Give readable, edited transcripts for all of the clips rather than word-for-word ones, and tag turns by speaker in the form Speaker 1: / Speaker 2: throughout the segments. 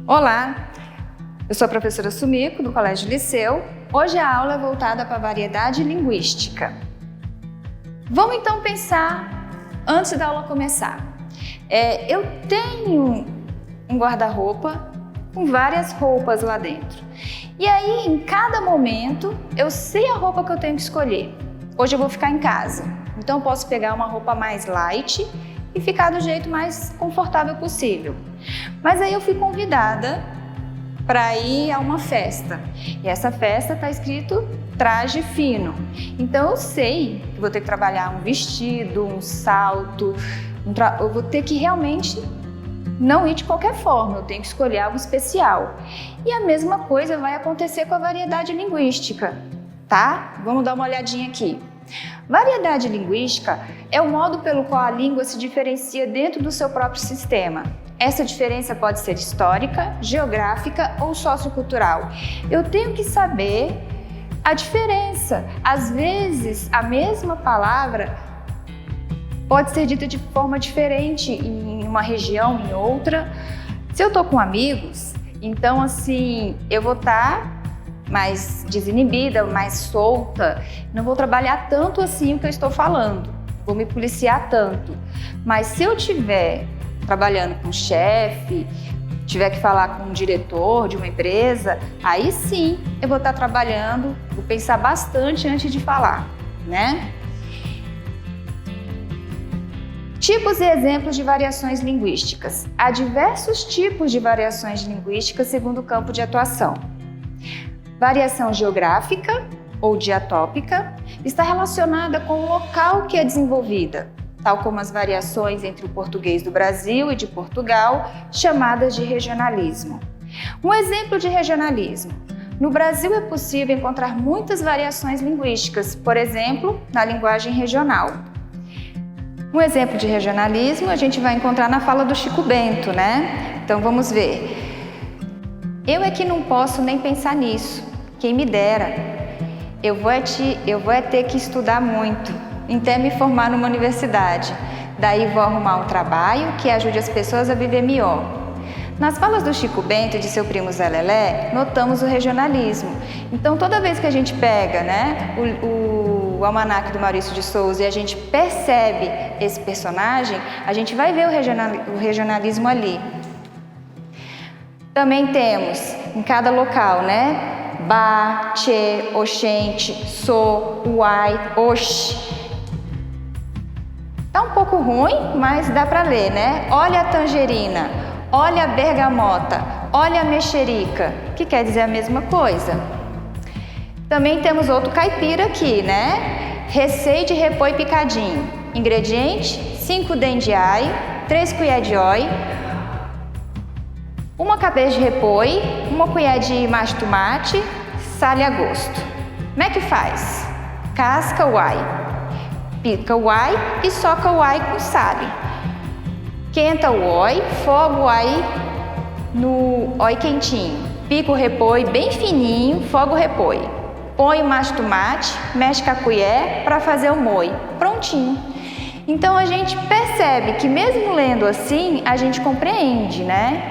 Speaker 1: Olá, eu sou a professora Sumiko, do Colégio Liceu. Hoje a aula é voltada para a variedade linguística. Vamos então pensar, antes da aula começar. Eu tenho um guarda-roupa com várias roupas lá dentro. E aí, em cada momento, eu sei a roupa que eu tenho que escolher. Hoje eu vou ficar em casa, então eu posso pegar uma roupa mais light e ficar do jeito mais confortável possível. Mas aí eu fui convidada para ir a uma festa. E essa festa está escrito traje fino. Então eu sei que vou ter que trabalhar um vestido, um salto, eu vou ter que realmente não ir de qualquer forma, eu tenho que escolher algo especial. E a mesma coisa vai acontecer com a variedade linguística, tá? Vamos dar uma olhadinha aqui. Variedade linguística é o modo pelo qual a língua se diferencia dentro do seu próprio sistema. Essa diferença pode ser histórica, geográfica ou sociocultural. Eu tenho que saber a diferença. Às vezes, a mesma palavra pode ser dita de forma diferente em uma região, em outra. Se eu estou com amigos, então assim, eu vou estar mais desinibida, mais solta, não vou trabalhar tanto assim o que eu estou falando, vou me policiar tanto. Mas se eu estiver trabalhando com um chefe, tiver que falar com um diretor de uma empresa, aí sim eu vou estar trabalhando, vou pensar bastante antes de falar, né? Tipos e exemplos de variações linguísticas. Há diversos tipos de variações linguísticas segundo o campo de atuação. Variação geográfica ou diatópica está relacionada com o local que é desenvolvida, tal como as variações entre o português do Brasil e de Portugal, chamadas de regionalismo. Um exemplo de regionalismo. No Brasil é possível encontrar muitas variações linguísticas, por exemplo, na linguagem regional. Um exemplo de regionalismo a gente vai encontrar na fala do Chico Bento, né? Então vamos ver. Eu é que não posso nem pensar nisso, quem me dera. Eu vou ter que estudar muito, até me formar numa universidade. Daí vou arrumar um trabalho que ajude as pessoas a viver melhor. Nas falas do Chico Bento e de seu primo Zé Lelé, notamos o regionalismo. Então toda vez que a gente pega, né, o almanaque do Maurício de Souza e a gente percebe esse personagem, a gente vai ver o regionalismo ali. Também temos em cada local, né? Ba, tchê, oxente, so, uai, oxi. Tá um pouco ruim, mas dá para ler, né? Olha a tangerina, olha a bergamota, olha a mexerica, que quer dizer a mesma coisa. Também temos outro caipira aqui, né? Receio de repolho picadinho. Ingrediente: 5 dentes de alho, 3 colheres de óleo, uma cabeça de repolho, uma colher de macho tomate, sal e a gosto. Como é que faz? Casca o alho, pica o alho e soca o alho com sal. Quenta o óleo, foga o alho no óleo quentinho. Pica o repolho bem fininho, foga o repolho. Põe o macho tomate, mexe com a colher para fazer o molho. Prontinho. Então a gente percebe que mesmo lendo assim, a gente compreende, né?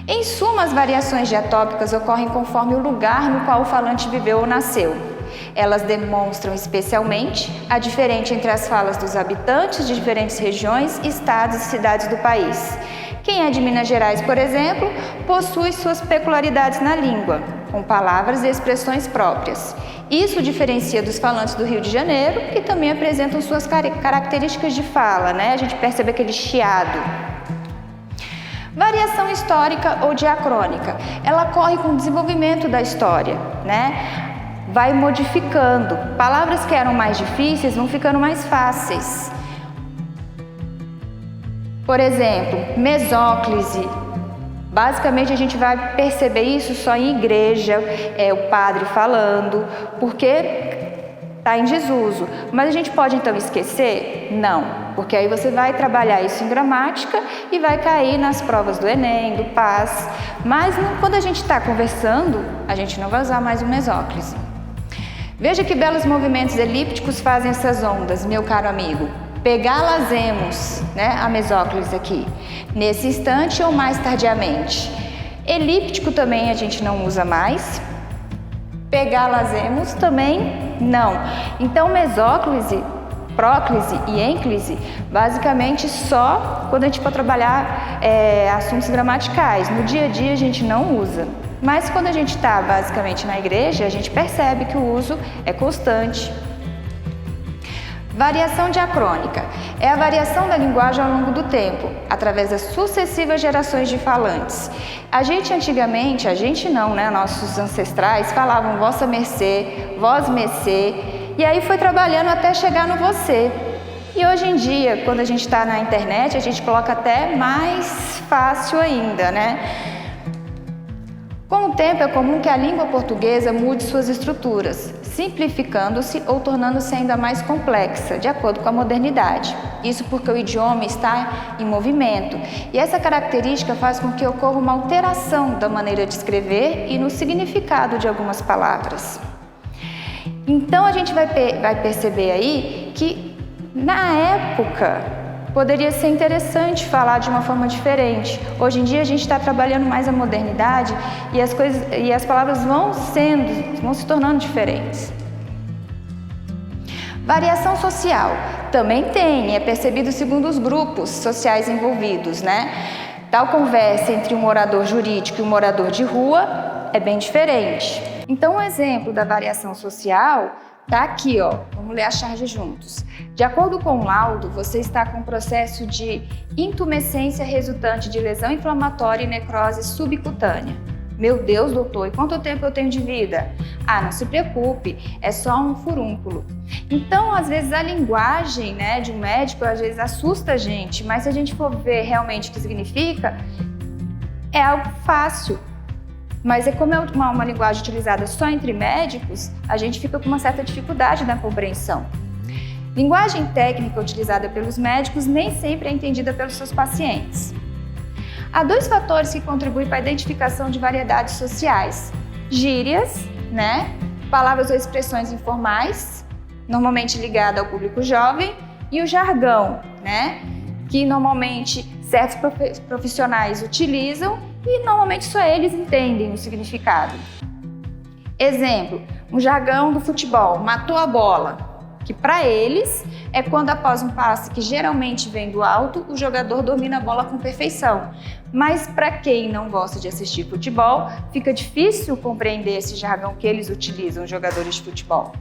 Speaker 1: Em suma, as variações diatópicas ocorrem conforme o lugar no qual o falante viveu ou nasceu. Elas demonstram especialmente a diferença entre as falas dos habitantes de diferentes regiões, estados e cidades do país. Quem é de Minas Gerais, por exemplo, possui suas peculiaridades na língua, com palavras e expressões próprias. Isso diferencia dos falantes do Rio de Janeiro, que também apresentam suas características de fala, né? A gente percebe aquele chiado. Variação histórica ou diacrônica, ela ocorre com o desenvolvimento da história, né? Vai modificando. Palavras que eram mais difíceis vão ficando mais fáceis. Por exemplo, mesóclise. Basicamente a gente vai perceber isso só em igreja, o padre falando, porque está em desuso. Mas a gente pode então esquecer? Não, porque aí você vai trabalhar isso em gramática e vai cair nas provas do Enem, do PAS. Mas quando a gente está conversando, a gente não vai usar mais o mesóclise. Veja que belos movimentos elípticos fazem essas ondas, meu caro amigo. Pegalazemos, né, a mesóclise aqui, nesse instante ou mais tardiamente. Elíptico também a gente não usa mais. Pegalazemos também não. Então, mesóclise, próclise e ênclise, basicamente só quando a gente for trabalhar assuntos gramaticais. No dia a dia a gente não usa. Mas quando a gente está basicamente na igreja, a gente percebe que o uso é constante. Variação diacrônica é a variação da linguagem ao longo do tempo, através das sucessivas gerações de falantes. A gente antigamente, a gente não, né? Nossos ancestrais falavam vossa mercê, vós mercê, e aí foi trabalhando até chegar no você. E hoje em dia, quando a gente está na internet, a gente coloca até mais fácil ainda, né? Com o tempo, é comum que a língua portuguesa mude suas estruturas, simplificando-se ou tornando-se ainda mais complexa, de acordo com a modernidade. Isso porque o idioma está em movimento, e essa característica faz com que ocorra uma alteração da maneira de escrever e no significado de algumas palavras. Então, a gente vai perceber aí que, na época, poderia ser interessante falar de uma forma diferente. Hoje em dia a gente está trabalhando mais a modernidade e as palavras vão se tornando diferentes. Variação social também é percebido segundo os grupos sociais envolvidos, né? Tal conversa entre um orador jurídico e um morador de rua é bem diferente. Então, um exemplo da variação social tá aqui, ó. Vamos ler a charge juntos. De acordo com o laudo, você está com um processo de intumescência resultante de lesão inflamatória e necrose subcutânea. Meu Deus, doutor, e quanto tempo eu tenho de vida? Ah, não se preocupe, é só um furúnculo. Então, às vezes, a linguagem, né, de um médico, às vezes assusta a gente, mas se a gente for ver realmente o que significa, é algo fácil. Mas como é uma linguagem utilizada só entre médicos, a gente fica com uma certa dificuldade na compreensão. Linguagem técnica utilizada pelos médicos nem sempre é entendida pelos seus pacientes. Há dois fatores que contribuem para a identificação de variedades sociais: gírias, né? Palavras ou expressões informais, normalmente ligada ao público jovem, e o jargão, né? Que normalmente certos profissionais utilizam e normalmente só eles entendem o significado. Exemplo, um jargão do futebol, matou a bola, que para eles é quando após um passe que geralmente vem do alto, o jogador domina a bola com perfeição. Mas para quem não gosta de assistir futebol, fica difícil compreender esse jargão que eles utilizam, os jogadores de futebol.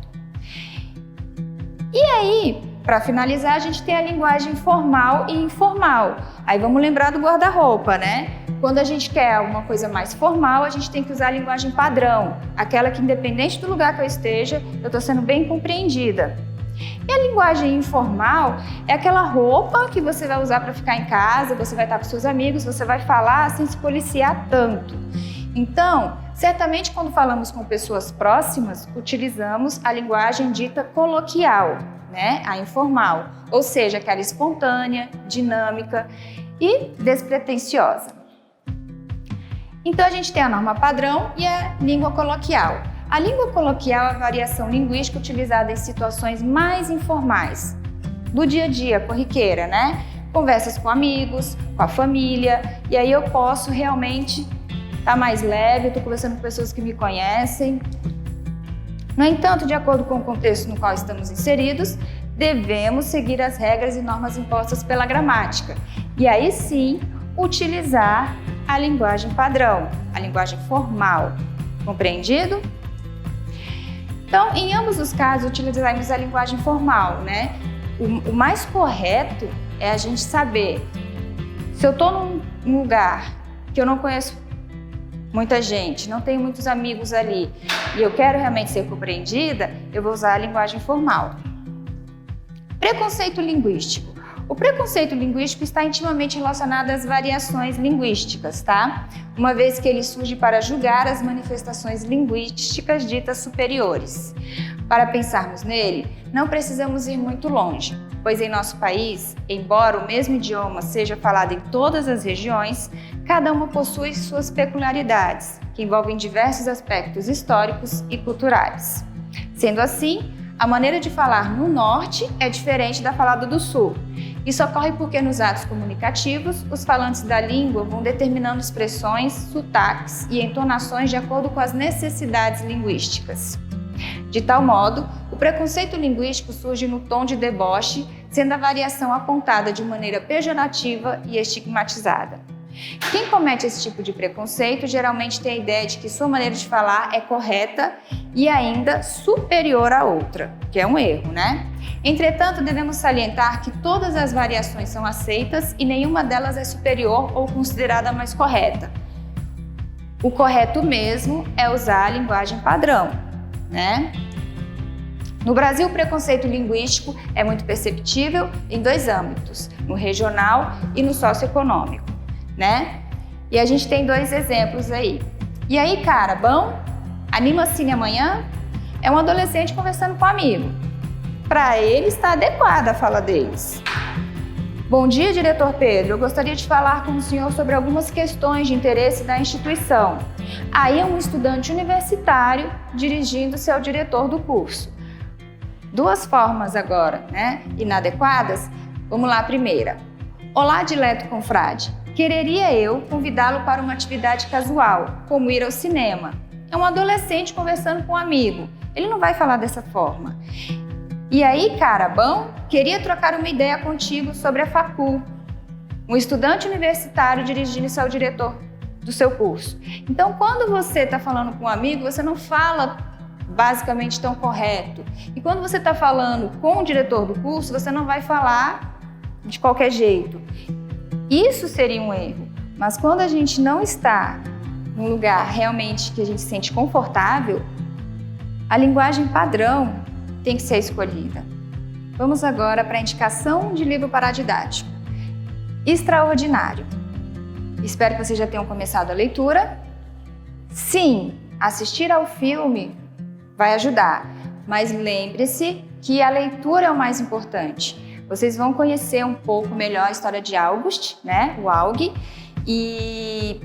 Speaker 1: E aí, para finalizar, a gente tem a linguagem formal e informal. Aí vamos lembrar do guarda-roupa, né? Quando a gente quer alguma coisa mais formal, a gente tem que usar a linguagem padrão, aquela que, independente do lugar que eu esteja, eu estou sendo bem compreendida. E a linguagem informal é aquela roupa que você vai usar para ficar em casa, você vai estar com seus amigos, você vai falar sem se policiar tanto. Então, certamente quando falamos com pessoas próximas, utilizamos a linguagem dita coloquial, né? A informal, ou seja, aquela espontânea, dinâmica e despretensiosa. Então, a gente tem a norma padrão e a língua coloquial. A língua coloquial é a variação linguística utilizada em situações mais informais, do dia a dia, corriqueira, né? Conversas com amigos, com a família, e aí eu posso realmente estar mais leve, eu estou conversando com pessoas que me conhecem. No entanto, de acordo com o contexto no qual estamos inseridos, devemos seguir as regras e normas impostas pela gramática, e aí sim, utilizar a linguagem padrão, a linguagem formal. Compreendido? Então, em ambos os casos, utilizaremos a linguagem formal, né? O mais correto é a gente saber, se eu estou num lugar que eu não conheço muita gente, não tenho muitos amigos ali, e eu quero realmente ser compreendida, eu vou usar a linguagem formal. Preconceito linguístico. O preconceito linguístico está intimamente relacionado às variações linguísticas, tá? Uma vez que ele surge para julgar as manifestações linguísticas ditas superiores. Para pensarmos nele, não precisamos ir muito longe, pois em nosso país, embora o mesmo idioma seja falado em todas as regiões, cada uma possui suas peculiaridades, que envolvem diversos aspectos históricos e culturais. Sendo assim, a maneira de falar no norte é diferente da falada do sul. Isso ocorre porque nos atos comunicativos, os falantes da língua vão determinando expressões, sotaques e entonações de acordo com as necessidades linguísticas. De tal modo, o preconceito linguístico surge no tom de deboche, sendo a variação apontada de maneira pejorativa e estigmatizada. Quem comete esse tipo de preconceito geralmente tem a ideia de que sua maneira de falar é correta e ainda superior à outra, que é um erro, né? Entretanto, devemos salientar que todas as variações são aceitas e nenhuma delas é superior ou considerada mais correta. O correto mesmo é usar a linguagem padrão, né? No Brasil, o preconceito linguístico é muito perceptível em dois âmbitos, no regional e no socioeconômico, né? E a gente tem dois exemplos aí. E aí, cara, bom? Anima Cine amanhã? É um adolescente conversando com um amigo. Para ele, está adequada a fala deles. Bom dia, diretor Pedro. Eu gostaria de falar com o senhor sobre algumas questões de interesse da instituição. Aí é um estudante universitário dirigindo-se ao diretor do curso. Duas formas agora, né? Inadequadas. Vamos lá, a primeira. Olá, dileto confrade. Quereria eu convidá-lo para uma atividade casual, como ir ao cinema. É um adolescente conversando com um amigo. Ele não vai falar dessa forma. E aí, cara, bom? Queria trocar uma ideia contigo sobre a facul. Um estudante universitário dirigindo-se ao diretor do seu curso. Então, quando você está falando com um amigo, você não fala basicamente tão correto. E quando você está falando com o diretor do curso, você não vai falar de qualquer jeito. Isso seria um erro. Mas quando a gente não está num lugar realmente que a gente se sente confortável, a linguagem padrão tem que ser escolhida. Vamos agora para a indicação de livro paradidático. Extraordinário. Espero que vocês já tenham começado a leitura. Sim, assistir ao filme vai ajudar, mas lembre-se que a leitura é o mais importante. Vocês vão conhecer um pouco melhor a história de August, né? O Aug, e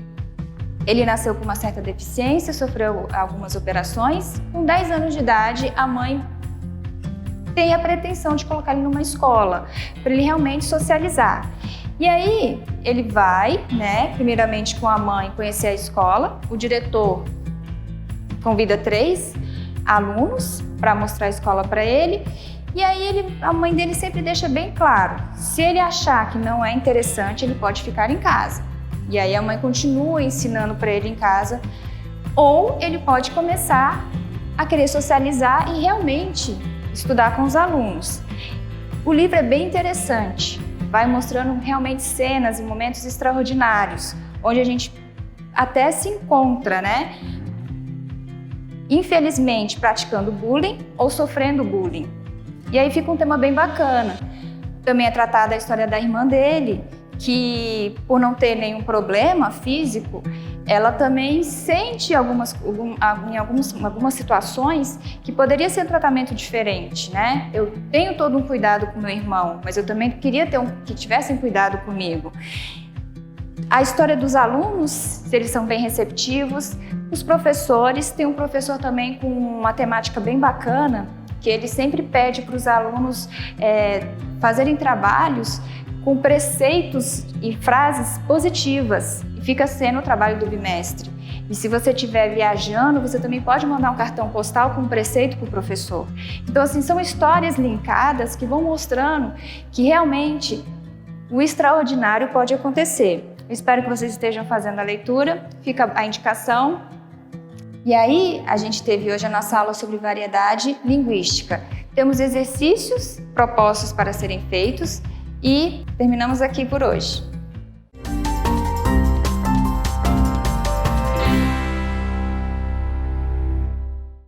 Speaker 1: ele nasceu com uma certa deficiência, sofreu algumas operações. Com 10 anos de idade, a mãe tem a pretensão de colocar ele numa escola, para ele realmente socializar. E aí, ele vai, né, primeiramente com a mãe, conhecer a escola. O diretor convida 3 alunos para mostrar a escola para ele. E aí, a mãe dele sempre deixa bem claro, se ele achar que não é interessante, ele pode ficar em casa. E aí, a mãe continua ensinando para ele em casa, ou ele pode começar a querer socializar e realmente estudar com os alunos. O livro é bem interessante, vai mostrando realmente cenas e momentos extraordinários, onde a gente até se encontra, né? Infelizmente, praticando bullying ou sofrendo bullying. E aí fica um tema bem bacana. Também é tratada a história da irmã dele, que por não ter nenhum problema físico, ela também sente em algumas situações que poderia ser um tratamento diferente, né? Eu tenho todo um cuidado com meu irmão, mas eu também queria que tivessem cuidado comigo. A história dos alunos, se eles são bem receptivos. Os professores, tem um professor também com uma temática bem bacana, que ele sempre pede para os alunos fazerem trabalhos com preceitos e frases positivas, e fica sendo o trabalho do bimestre. E se você estiver viajando, você também pode mandar um cartão postal com um preceito para o professor. Então, assim, são histórias linkadas que vão mostrando que realmente o extraordinário pode acontecer. Eu espero que vocês estejam fazendo a leitura, fica a indicação. E aí, a gente teve hoje a nossa aula sobre variedade linguística. Temos exercícios propostos para serem feitos e terminamos aqui por hoje.